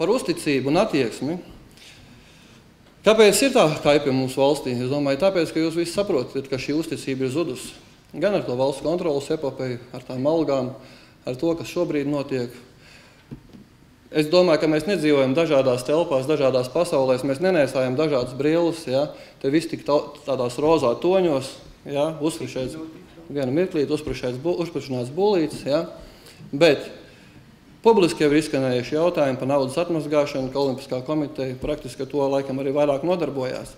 par uzticību un attieksmi. Kāpēc ir tā kaipa mūsu valstī? Es domāju, tāpēc, ka jūs visi saprotat, ka šī uzticība ir zudusi. Gan ar to valsts kontrolas epopeju, ar tām algām, ar to, kas šobrīd notiek. Es domāju, ka mēs nedzīvojam dažādās telpās, dažādās pasaulēs, mēs nenēsājam dažādas brilles, ja? Te viss tik tādās rozā toņos, ja? Uzfrišēts, vienu mirklīt, uzfrišināts bulītis, ja? Bet publiski jau ir izskanējuši jautājumi par naudas atmazgāšanu, ka Olimpiskā komiteja praktiski to laikam arī vairāk nodarbojās.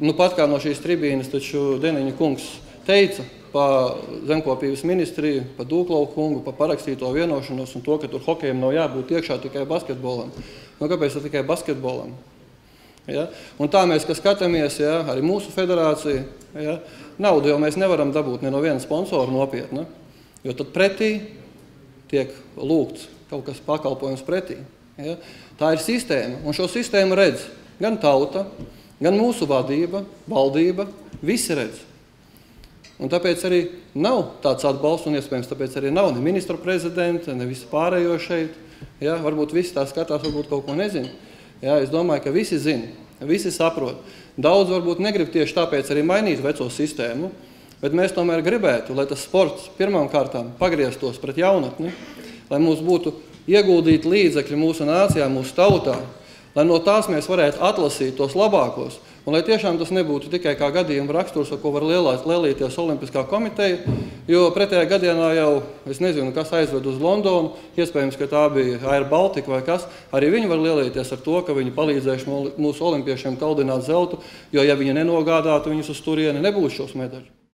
Nu, pat kā no šīs tribīnes, taču Deniņa kungs teica pa zemkopības ministriju, pa Dūklau kungu, pa parakstīto vienošanos un to, ka tur hokejam nav jābūt iekšā tikai basketbolam. Nu, kāpēc tikai basketbolam? Ja? Un tā mēs, kas skatāmies, ja, arī mūsu federācija, ja, naudu jau mēs nevaram dabūt ne no viena sponsora nopietna, jo tad pretī tiek lūgts kaut kas pakalpojums pretī. Ja? Tā ir sistēma, un šo sistēmu redz gan tauta, gan mūsu vadība, valdība, visi redz. Un tāpēc arī nav tāds atbalsts, un iespējams tāpēc arī nav ne ministra prezidenta, ne visi pārējo šeit. Ja? Varbūt visi tā skatās, varbūt kaut ko nezina. Ja? Es domāju, ka visi zina, visi saprot. Daudz varbūt negrib tieši tāpēc arī mainīt veco sistēmu, bet mēs tomēr gribētu, lai tas sports pirmām kārtām pagrieztos pret jaunatni, lai mums būtu ieguldīti līdzekļi mūsu nācijā, mūsu tautā, lai no tās mēs varētu atlasīt tos labākos, un lai tiešām tas nebūtu tikai kā gadījuma raksturs, ar ko var lielīties Olimpiskā komiteja, jo pretējā gadienā jau, es nezinu, kas aizved uz Londonu, iespējams, ka tā bija Air Baltica vai kas, arī viņi var lielīties ar to, ka viņi palīdzējuši mūsu olimpiešiem kaldināt zeltu, jo ja viņi nenogādātu viņus uz turieni, nebūs šos medaļu.